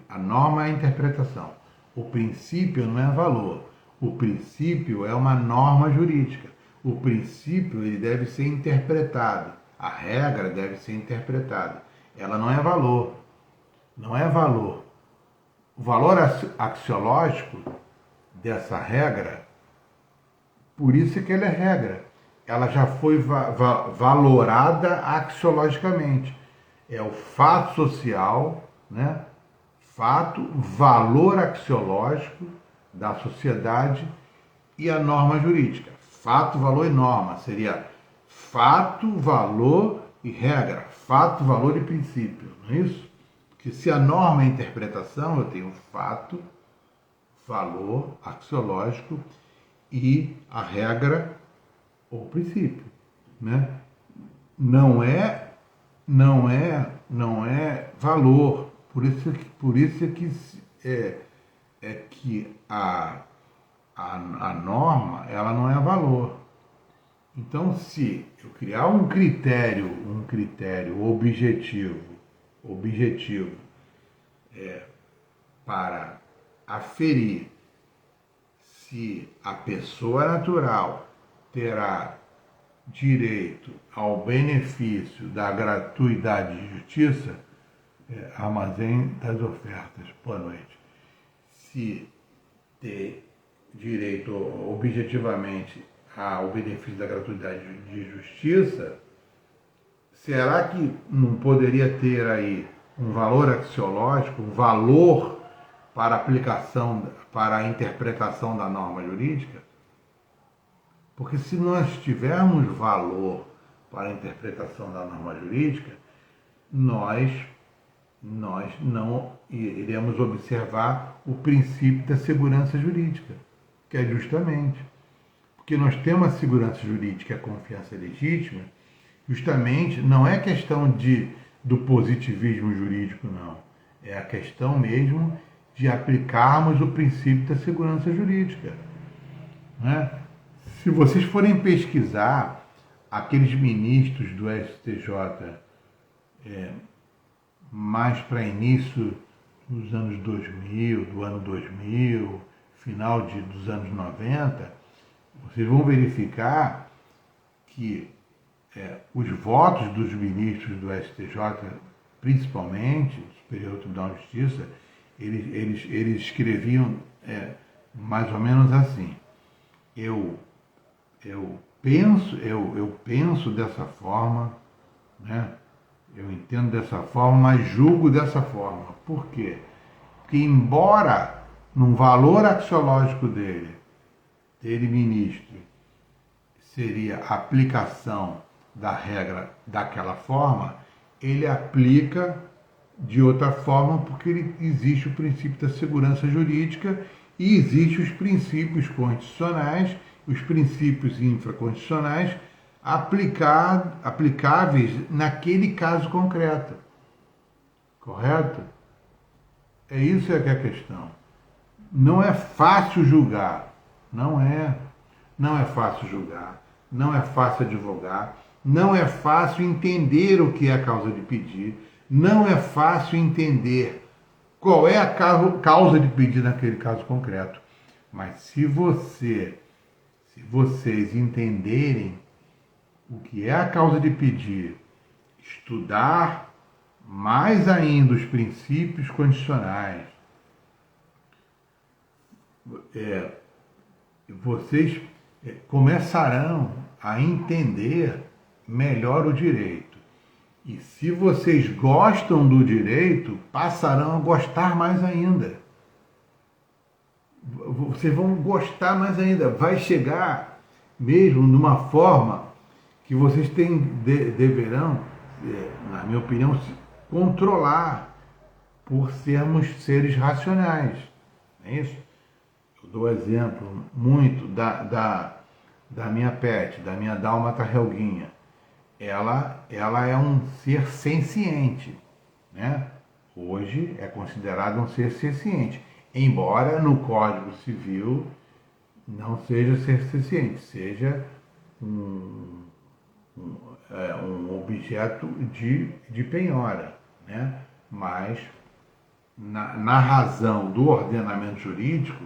a norma é a interpretação. O princípio não é valor. O princípio é uma norma jurídica. O princípio ele deve ser interpretado. A regra deve ser interpretada. Ela não é valor. Não é valor. O valor axiológico dessa regra, por isso é que ela é regra. Ela já foi valorada axiologicamente. É o fato social, né? Fato, valor axiológico da sociedade e a norma jurídica. Fato, valor e norma. Seria fato, valor e regra. Fato, valor e princípio. Não é isso? Porque se a norma é interpretação, eu tenho fato, valor axiológico e a regra ou princípio, né? Não é valor. Por isso que a norma ela não é valor. Então, se eu criar um critério objetivo para aferir se a pessoa natural terá direito ao benefício da gratuidade de justiça, armazém das ofertas, boa noite, se ter direito objetivamente ao benefício da gratuidade de justiça, será que não poderia ter aí um valor axiológico, um valor para aplicação, para a interpretação da norma jurídica? Porque se nós tivermos valor para a interpretação da norma jurídica, nós não iremos observar o princípio da segurança jurídica, que é justamente porque nós temos a segurança jurídica e a confiança legítima, justamente não é questão do positivismo jurídico, não. É a questão mesmo de aplicarmos o princípio da segurança jurídica, né? Se vocês forem pesquisar aqueles ministros do STJ mais para início dos anos 2000, do ano 2000, final dos anos 90, vocês vão verificar que os votos dos ministros do STJ, principalmente, do Superior Tribunal de Justiça, eles escreviam mais ou menos assim: eu penso dessa forma, né? Eu entendo dessa forma, mas julgo dessa forma. Por quê? Porque embora num valor axiológico dele, ministro, seria a aplicação da regra daquela forma, ele aplica de outra forma porque existe o princípio da segurança jurídica e existem os princípios constitucionais, os princípios infraconstitucionais aplicáveis naquele caso concreto. Correto? É isso que é a questão. Não é fácil julgar. Não é fácil julgar. Não é fácil advogar. Não é fácil entender o que é a causa de pedir. Não é fácil entender qual é a causa de pedir naquele caso concreto. Mas se vocês entenderem o que é a causa de pedir, estudar mais ainda os princípios constitucionais, vocês começarão a entender melhor o direito. E se vocês gostam do direito, passarão a gostar mais ainda. Vocês vão gostar mais ainda. Vai chegar mesmo numa forma que vocês deverão, na minha opinião, se controlar por sermos seres racionais. Não é isso? Eu dou exemplo muito da minha pet, da minha dálmata relguinha. Ela é um ser senciente, né? Hoje é considerado um ser senciente, embora no Código Civil não seja ser senciente, seja um, um objeto de penhora, né? Mas na razão do ordenamento jurídico,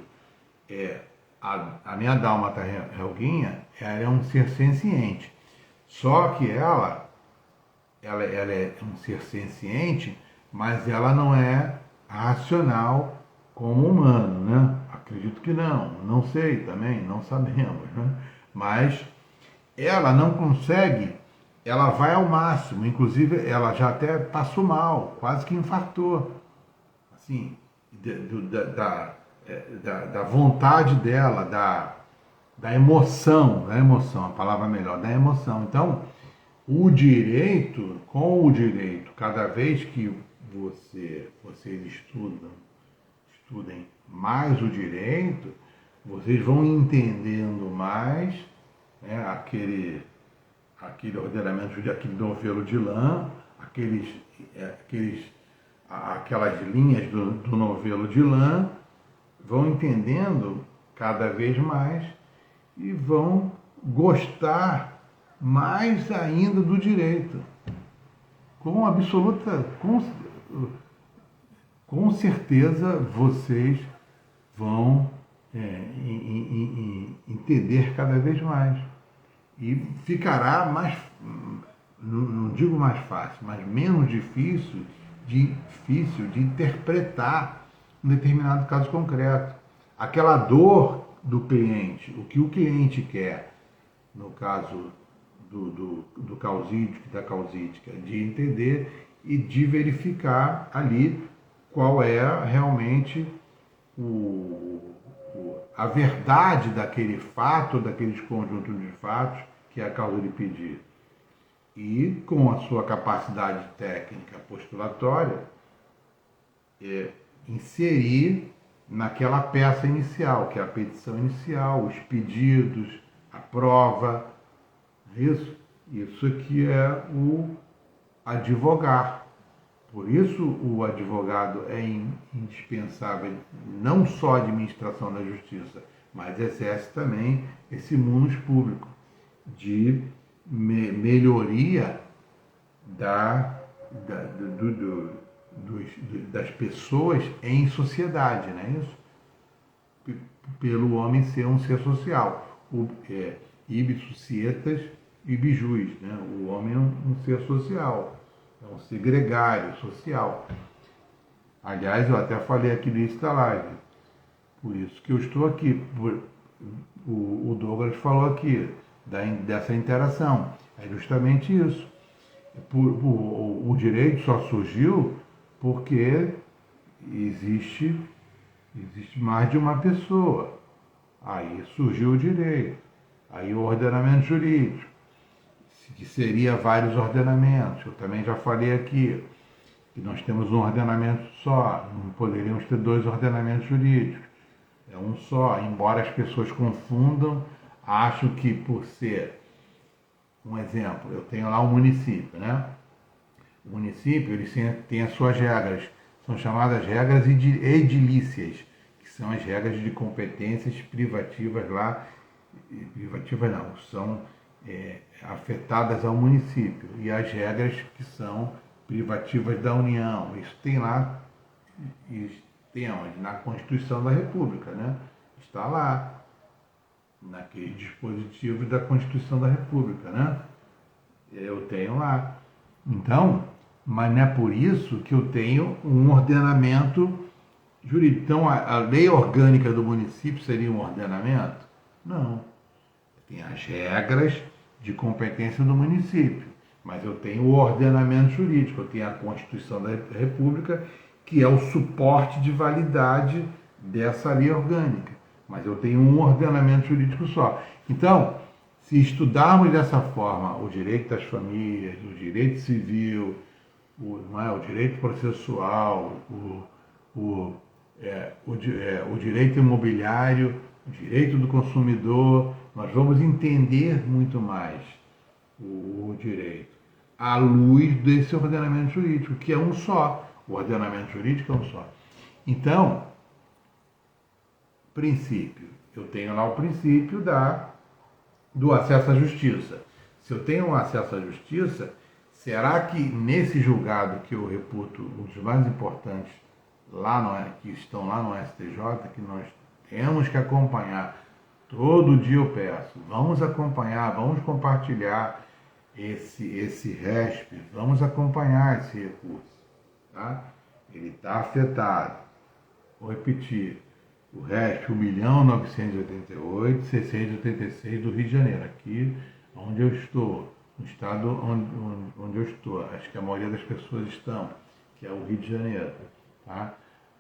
a minha dálmata relguinha, ela é um ser senciente. Só que ela é um ser senciente, mas ela não é racional como humano, né? Acredito que não sei também, não sabemos, né? Mas ela não consegue, ela vai ao máximo, inclusive ela já até passou mal, quase que infartou, assim, da vontade dela, da emoção, a palavra melhor, da emoção. Então, com o direito, cada vez que vocês estudem mais o direito, vocês vão entendendo mais, né, aquele ordenamento, aquele novelo de lã, aquelas linhas do novelo de lã, vão entendendo cada vez mais e vão gostar mais ainda do direito. Com absoluta, com certeza vocês vão entender cada vez mais. E ficará mais, não digo mais fácil, mas menos difícil de interpretar um determinado caso concreto. Aquela dor do cliente, o que o cliente quer, no caso do causídico, da causídica, de entender e de verificar ali qual é realmente a verdade daquele fato, daqueles conjuntos de fatos que é a causa de pedir. E com a sua capacidade técnica postulatória, inserir naquela peça inicial, que é a petição inicial, os pedidos, a prova. Isso aqui é o advogar. Por isso o advogado é indispensável, não só a administração da justiça, mas exerce também esse munus público de melhoria das pessoas em sociedade, não é isso? Pelo homem ser um ser social. Ibi societas ibi juis, né? O homem é um ser social, é um ser gregário, social. Aliás, eu até falei aqui no início da live, por isso que eu estou aqui. O Douglas falou aqui dessa interação. É justamente isso. O direito só surgiu porque existe mais de uma pessoa. Aí surgiu o direito. Aí o ordenamento jurídico, que seria vários ordenamentos. Eu também já falei aqui que nós temos um ordenamento só, não poderíamos ter dois ordenamentos jurídicos. É um só, embora as pessoas confundam, acham que por ser, um exemplo, eu tenho lá um município, né? O município, ele tem as suas regras, são chamadas regras edilícias, que são as regras de competências privativas lá, privativas não, são afetadas ao município, e as regras que são privativas da União. Isso tem lá, tem onde? Na Constituição da República, né? Está lá, naqueles dispositivos da Constituição da República, né? Eu tenho lá. Então, mas não é por isso que eu tenho um ordenamento jurídico. Então, a lei orgânica do município seria um ordenamento? Não. Tem as regras de competência do município, mas eu tenho o ordenamento jurídico, eu tenho a Constituição da República, que é o suporte de validade dessa lei orgânica, mas eu tenho um ordenamento jurídico só. Então, se estudarmos dessa forma o direito das famílias, o direito civil, o direito processual, o direito imobiliário, o direito do consumidor, nós vamos entender muito mais o direito à luz desse ordenamento jurídico, que é um só. O ordenamento jurídico é um só. Então, princípio. Eu tenho lá o princípio do acesso à justiça. Se eu tenho um acesso à justiça, será que nesse julgado que eu reputo um dos mais importantes que estão lá no STJ, que nós temos que acompanhar, todo dia eu peço, vamos acompanhar, vamos compartilhar esse RESP, vamos acompanhar esse recurso, tá? Ele está afetado. Vou repetir, o RESP 1.988.686 do Rio de Janeiro, aqui onde eu estou, no estado onde eu estou, acho que a maioria das pessoas estão, que é o Rio de Janeiro, tá?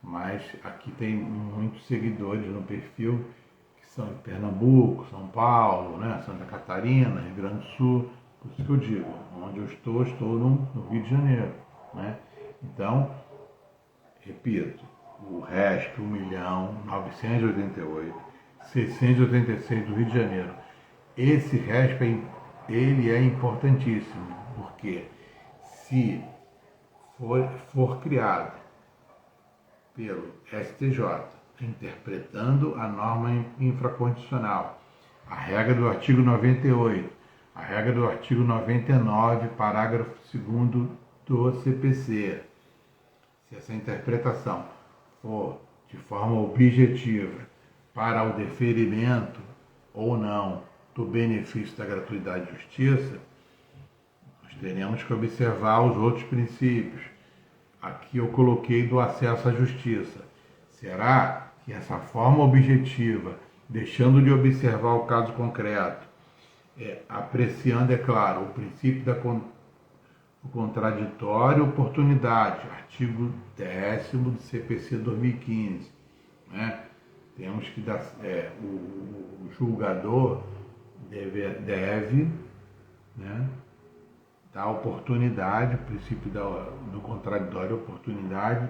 Mas aqui tem muitos seguidores no perfil que são de Pernambuco, São Paulo, né? Santa Catarina, Rio Grande do Sul, por isso que eu digo, onde eu estou no Rio de Janeiro, né? Então, repito, o RESP 1.988.686 do Rio de Janeiro. Esse RESP ele é importantíssimo, porque se for criado pelo STJ, interpretando a norma infraconstitucional, a regra do artigo 98, a regra do artigo 99, parágrafo 2º do CPC, se essa interpretação for de forma objetiva para o deferimento ou não do benefício da gratuidade de justiça, nós teremos que observar os outros princípios. Aqui eu coloquei do acesso à justiça. Será que essa forma objetiva, deixando de observar o caso concreto, apreciando, é claro, o princípio o contraditório e oportunidade, artigo 10º do CPC 2015. Né? Temos que dar, o julgador deve, né, dar oportunidade, o princípio do contraditório e oportunidade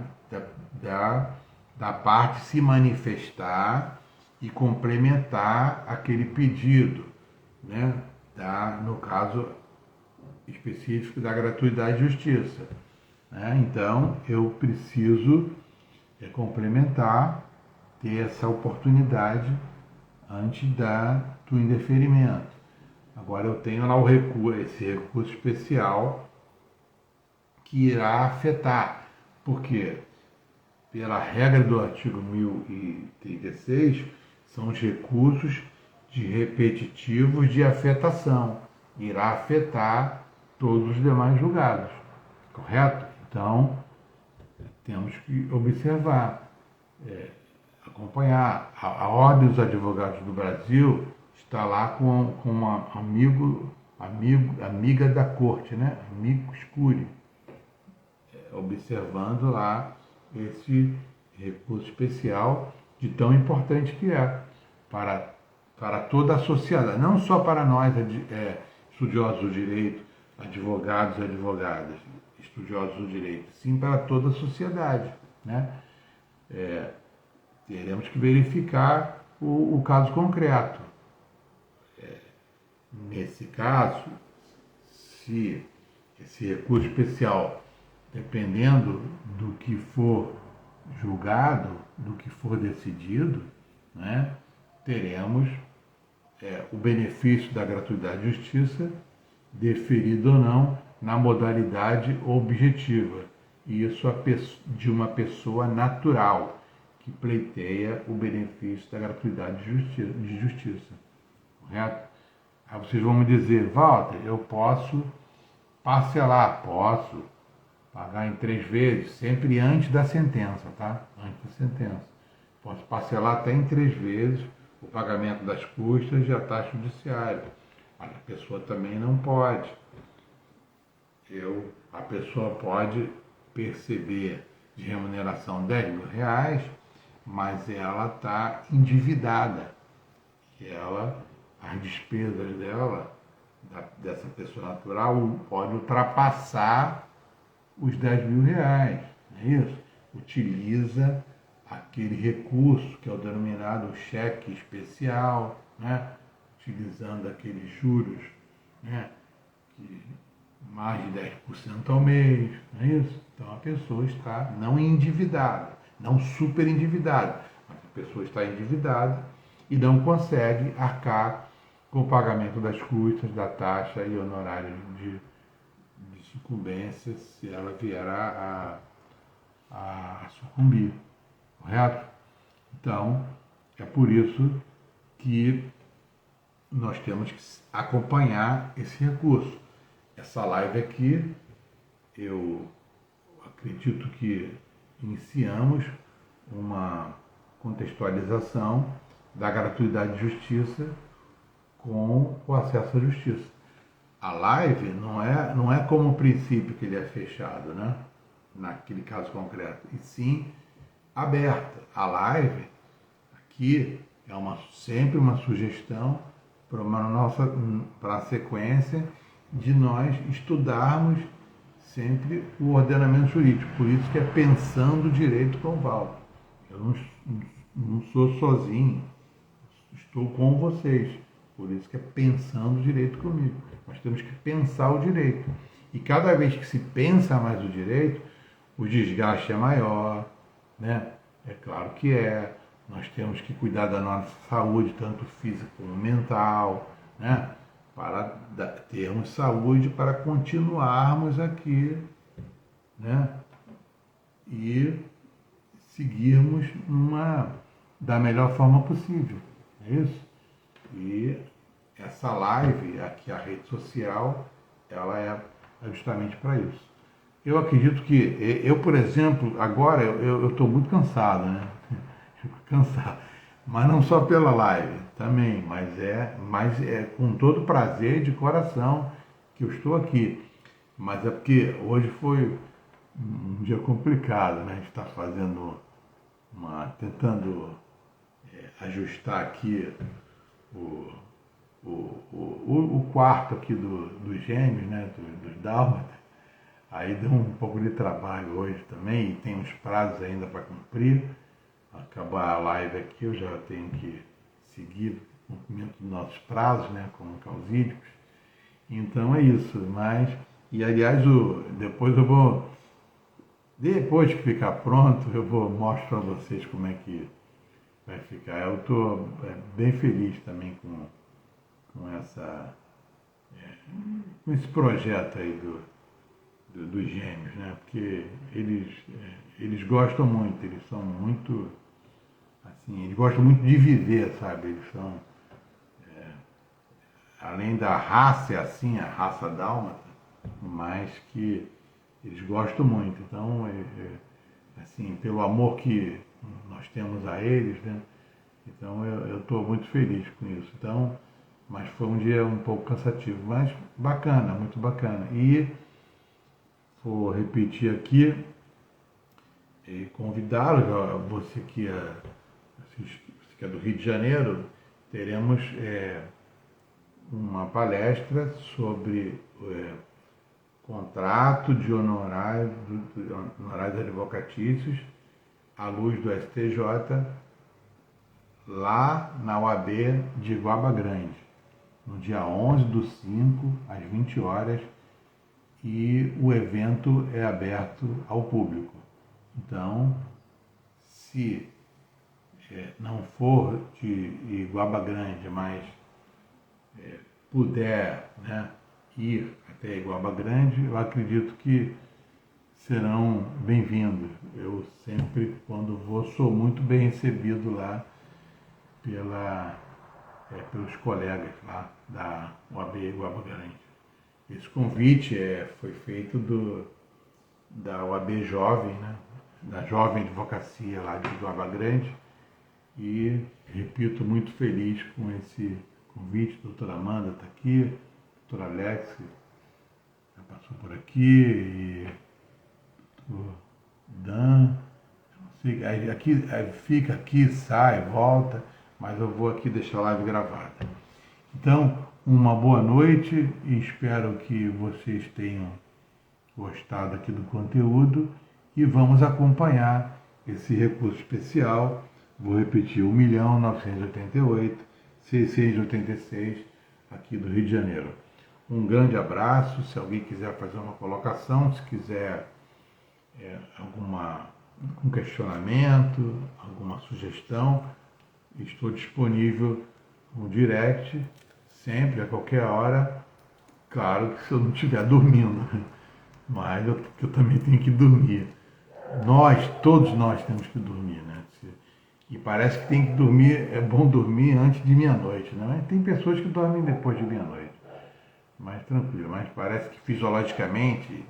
da parte se manifestar e complementar aquele pedido, né, no caso específico da gratuidade de justiça. Né? Então, eu preciso complementar, ter essa oportunidade antes do indeferimento. Agora eu tenho lá esse recurso especial que irá afetar, porque pela regra do artigo 1036, são os recursos repetitivos de afetação. Irá afetar todos os demais julgados, correto? Então, temos que observar, acompanhar. A Ordem dos Advogados do Brasil está lá com uma amiga da corte, né? Amicus curiae, observando lá esse recurso especial de tão importante que é para toda a sociedade, não só para nós, estudiosos do direito, advogados e advogadas, estudiosos do direito, sim para toda a sociedade, né? Teremos que verificar o caso concreto. Nesse caso, se esse recurso especial, dependendo do que for julgado, do que for decidido, né, teremos o benefício da gratuidade de justiça, deferido ou não, na modalidade objetiva. Isso de uma pessoa natural que pleiteia o benefício da gratuidade de justiça. Correto? Aí vocês vão me dizer, Walter, eu posso parcelar, posso pagar em 3 vezes, sempre antes da sentença, tá? Antes da sentença. Posso parcelar até em 3 vezes o pagamento das custas e a taxa judiciária. Mas a pessoa também não pode. A pessoa pode perceber de remuneração R$10.000, mas ela está endividada. E as despesas dessa pessoa natural, pode ultrapassar os R$10.000. Não é isso? Utiliza aquele recurso que é o denominado cheque especial, né? Utilizando aqueles juros, né? Que mais de 10% ao mês, não é isso? Então a pessoa está não endividada, não super endividada, mas a pessoa está endividada e não consegue arcar com o pagamento das custas, da taxa e honorários de sucumbência se ela vier a sucumbir, correto? Então, é por isso que nós temos que acompanhar esse recurso. Essa live aqui, eu acredito que iniciamos uma contextualização da gratuidade de justiça com o acesso à justiça. A live não é como o princípio que ele é fechado, né? Naquele caso concreto, e sim aberta. A live aqui é sempre uma sugestão para a sequência de nós estudarmos sempre o ordenamento jurídico. Por isso que é Pensando Direito com o Valdo. Eu não sou sozinho, estou com vocês. Por isso que é Pensando Direito comigo. Nós temos que pensar o direito. E cada vez que se pensa mais o direito, o desgaste é maior, né? É claro que é. Nós temos que cuidar da nossa saúde, tanto física como mental, né? Para termos saúde, para continuarmos aqui, né? E seguirmos da melhor forma possível. É isso? E essa live aqui, a rede social, ela é justamente para isso. Eu acredito que, por exemplo, agora eu estou muito cansado, né? Cansado. Mas não só pela live, também, mas é com todo prazer de coração que eu estou aqui. Mas é porque hoje foi um dia complicado, né? A gente está fazendo tentando ajustar aqui o quarto aqui dos gêmeos, né? Dos dálmatas. Aí deu um pouco de trabalho hoje também, e tem uns prazos ainda para cumprir. Acabar a live aqui, eu já tenho que seguir o cumprimento dos nossos prazos, né, como causídicos. Então é isso, e aliás, depois que ficar pronto, eu mostro para vocês como é que vai ficar. Eu estou bem feliz também com esse projeto aí dos gêmeos, né, porque eles gostam muito, eles são muito... Assim, eles gostam muito de viver, sabe? Eles são, além da raça, assim, a raça dálmata, mas que eles gostam muito. Então, assim, pelo amor que nós temos a eles, né? Então, eu estou muito feliz com isso. Então, mas foi um dia um pouco cansativo, mas bacana, muito bacana. E vou repetir aqui e convidá-lo, você que é do Rio de Janeiro, teremos uma palestra sobre contrato de honorários advocatícios à luz do STJ, lá na UAB de Iguaba Grande, no dia 11/5, às 20 horas, e o evento é aberto ao público. Então, se não for de Iguaba Grande, mas puder, né, ir até Iguaba Grande, eu acredito que serão bem-vindos. Eu sempre, quando vou, sou muito bem recebido lá pelos colegas lá da UAB Iguaba Grande. Esse convite foi feito da UAB Jovem, né, da Jovem Advocacia lá de Iguaba Grande, e, repito, muito feliz com esse convite. A doutora Amanda está aqui, a doutora Alex já passou por aqui, e o Dan, não sei, aí fica aqui, sai, volta, mas eu vou aqui deixar a live gravada. Então, uma boa noite e espero que vocês tenham gostado aqui do conteúdo, e vamos acompanhar esse recurso especial. Vou repetir, 1.988.686 aqui do Rio de Janeiro. Um grande abraço. Se alguém quiser fazer uma colocação, se quiser algum questionamento, alguma sugestão, estou disponível no direct, sempre, a qualquer hora. Claro que se eu não estiver dormindo, mas eu também tenho que dormir. Todos nós temos que dormir, né? E parece que tem que dormir, é bom dormir antes de meia-noite, né? Mas tem pessoas que dormem depois de meia-noite. Mas tranquilo, mas parece que fisiologicamente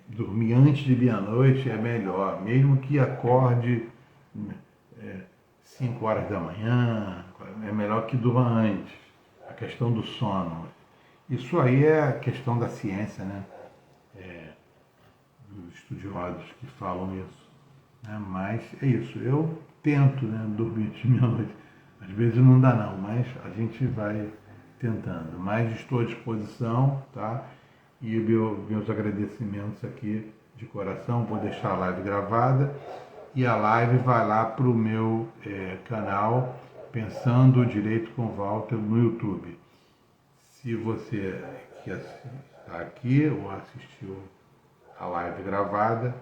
dormir antes de meia-noite é melhor, mesmo que acorde 5 horas da manhã, é melhor que durma antes. A questão do sono. Isso aí é a questão da ciência, né? Dos estudiosos que falam isso. Né? Mas é isso, eu tento, né, dormir de meia-noite. Às vezes não dá não, mas a gente vai tentando. Mas estou à disposição, tá? E meus agradecimentos aqui de coração, vou deixar a live gravada e a live vai lá para o meu canal Pensando Direito com Walter no YouTube. Se você que está aqui ou assistiu a live gravada,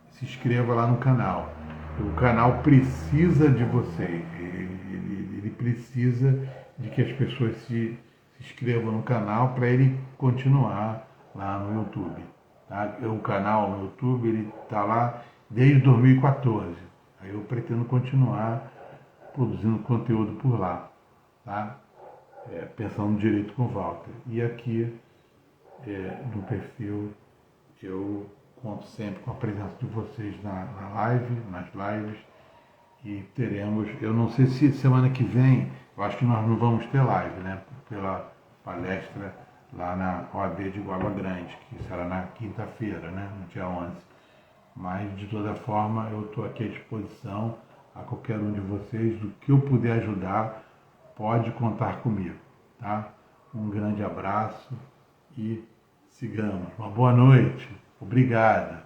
se inscreva lá no canal. O canal precisa de vocês, ele precisa de que as pessoas se inscrevam no canal para ele continuar lá no YouTube. Tá? O canal no YouTube ele está lá desde 2014. Aí eu pretendo continuar produzindo conteúdo por lá. Tá? Pensando no Direito com Walter. E aqui no perfil eu conto sempre com a presença de vocês nas lives, e teremos, eu não sei se semana que vem, eu acho que nós não vamos ter live, né, pela palestra lá na OAB de Guarda Grande, que será na quinta-feira, né, no dia 11. Mas, de toda forma, eu estou aqui à disposição a qualquer um de vocês, do que eu puder ajudar, pode contar comigo, tá? Um grande abraço e sigamos. Uma boa noite. Obrigado.